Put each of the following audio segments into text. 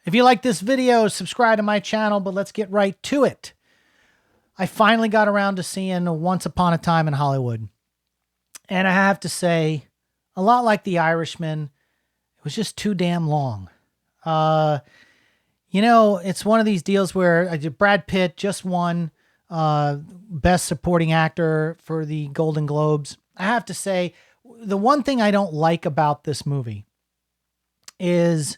If you like this video, subscribe to my channel, but let's get right to it. I finally got around to seeing Once Upon a Time in Hollywood. And I have to say, a lot like The Irishman, it was just too damn long. It's one of these deals where Brad Pitt just won Best Supporting Actor for the Golden Globes. I have to say, the one thing I don't like about this movie is,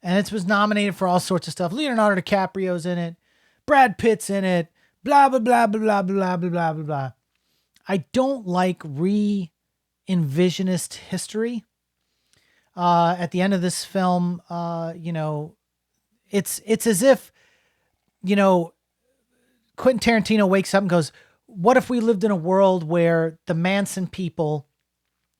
and it was nominated for all sorts of stuff. Leonardo DiCaprio's in it. Brad Pitt's in it. Blah, blah, blah, blah, blah, blah, blah, blah, blah, blah. I don't like re-envisionist history. At the end of this film, it's as if, Quentin Tarantino wakes up and goes, what if we lived in a world where the Manson people,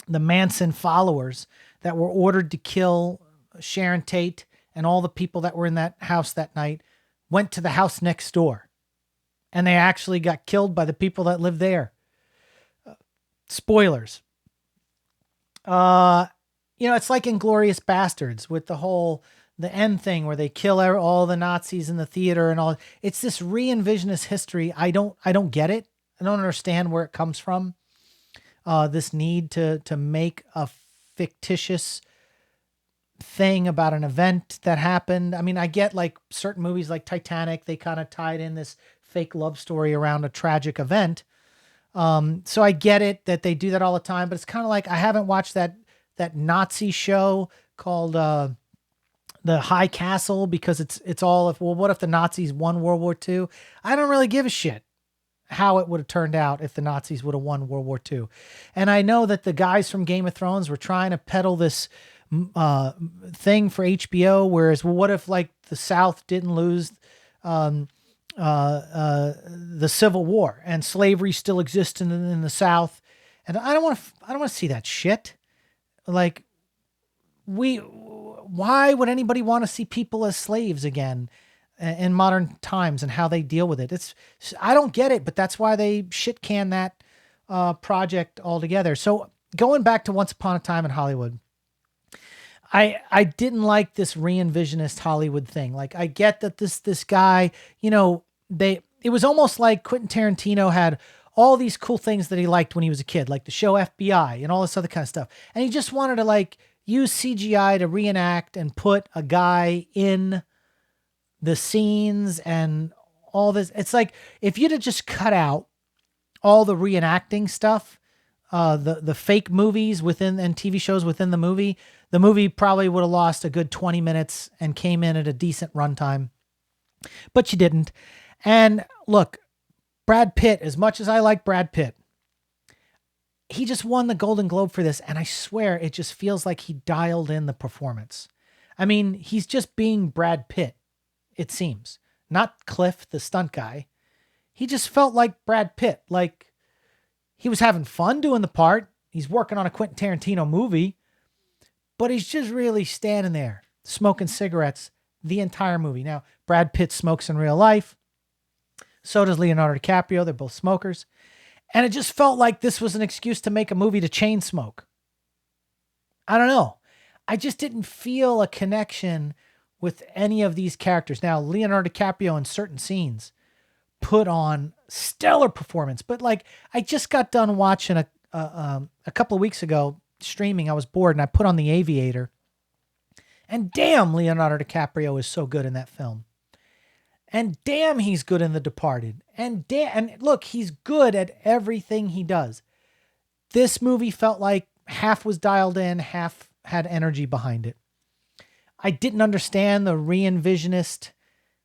the Manson followers that were ordered to kill Sharon Tate and all the people that were in that house that night went to the house next door and they actually got killed by the people that lived there. Spoilers. It's like Inglourious Bastards with the end thing where they kill all the Nazis in the theater and all. It's this re-envisionist history. I don't get it. I don't understand where it comes from. This need to make a fictitious thing about an event that happened. I mean, I get like certain movies like Titanic, they kind of tied in this fake love story around a tragic event. So I get it that they do that all the time, but it's kind of like, I haven't watched that Nazi show called, The High Castle, because it's all what if the Nazis won World War II? I don't really give a shit how it would have turned out if the Nazis would have won World War II. And I know that the guys from Game of Thrones were trying to peddle this thing for HBO, whereas, what if like the South didn't lose the Civil War and slavery still exists in the South? And I don't want to see that shit. Like, why would anybody want to see people as slaves again in modern times and how they deal with it? I don't get it, but that's why they shit can that project altogether. So going back to Once Upon a Time in Hollywood, I didn't like this re-envisionist Hollywood thing. Like, I get that this guy, it was almost like Quentin Tarantino had all these cool things that he liked when he was a kid, like the show FBI and all this other kind of stuff. And he just wanted to like use CGI to reenact and put a guy in the scenes and all this. It's like, if you'd have just cut out all the reenacting stuff, the fake movies within and TV shows within the movie probably would have lost a good 20 minutes and came in at a decent runtime, but you didn't. And look, Brad Pitt, as much as I like Brad Pitt, he just won the Golden Globe for this. And I swear it just feels like he dialed in the performance. I mean, he's just being Brad Pitt, it seems, not Cliff, the stunt guy. He just felt like Brad Pitt. Like, he was having fun doing the part. He's working on a Quentin Tarantino movie, but he's just really standing there smoking cigarettes the entire movie. Now, Brad Pitt smokes in real life. So does Leonardo DiCaprio. They're both smokers. And it just felt like this was an excuse to make a movie to chain smoke. I don't know. I just didn't feel a connection with any of these characters. Now, Leonardo DiCaprio in certain scenes put on stellar performance, but like, I just got done watching a couple of weeks ago streaming. I was bored and I put on The Aviator, and damn, Leonardo DiCaprio is so good in that film. And damn, he's good in The Departed. And look, he's good at everything he does. This movie felt like half was dialed in, half had energy behind it. I didn't understand the re-envisionist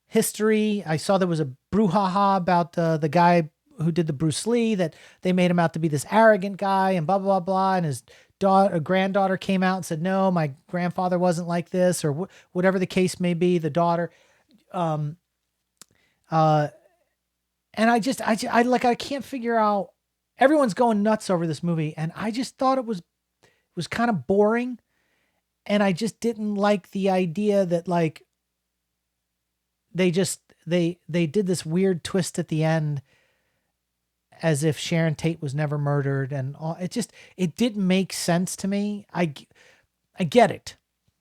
history. I saw there was a brouhaha about the guy who did the Bruce Lee, that they made him out to be this arrogant guy and blah, blah, blah. And his granddaughter came out and said, no, my grandfather wasn't like this, or whatever the case may be, the daughter. And I can't figure out, everyone's going nuts over this movie. And I just thought it was kind of boring. And I just didn't like the idea that like, they did this weird twist at the end as if Sharon Tate was never murdered. And all, it didn't make sense to me. I get it.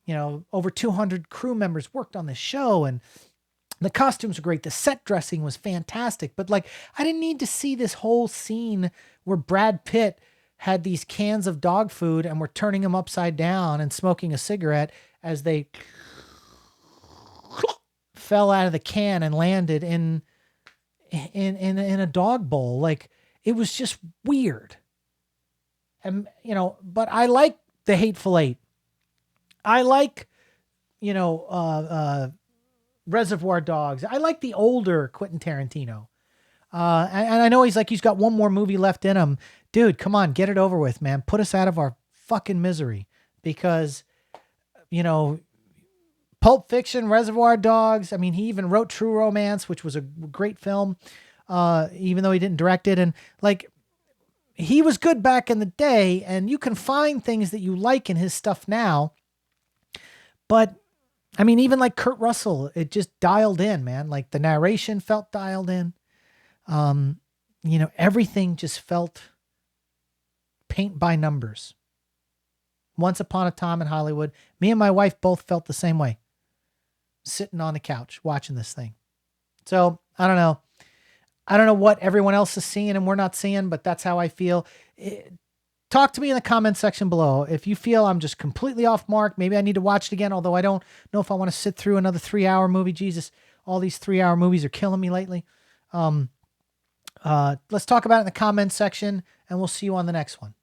over 200 crew members worked on this show, and the costumes were great. The set dressing was fantastic. But like, I didn't need to see this whole scene where Brad Pitt had these cans of dog food and were turning them upside down and smoking a cigarette as they fell out of the can and landed in a dog bowl. Like, it was just weird. And, but I like The Hateful Eight. I like, Reservoir Dogs. I like the older Quentin Tarantino. And I know he's got one more movie left in him. Dude, come on, get it over with, man. Put us out of our fucking misery. Because, Pulp Fiction, Reservoir Dogs. I mean, he even wrote True Romance, which was a great film, even though he didn't direct it. And like, he was good back in the day, and you can find things that you like in his stuff now. But I mean, even like Kurt Russell, it just dialed in, man. Like, the narration felt dialed in. Everything just felt paint by numbers. Once Upon a Time in Hollywood, me and my wife both felt the same way, sitting on the couch watching this thing. So I don't know. I don't know what everyone else is seeing and we're not seeing, but that's how I feel. Talk to me in the comment section below. If you feel I'm just completely off mark, maybe I need to watch it again, although I don't know if I want to sit through another 3-hour movie. Jesus, all these 3-hour movies are killing me lately. Let's talk about it in the comment section, and we'll see you on the next one.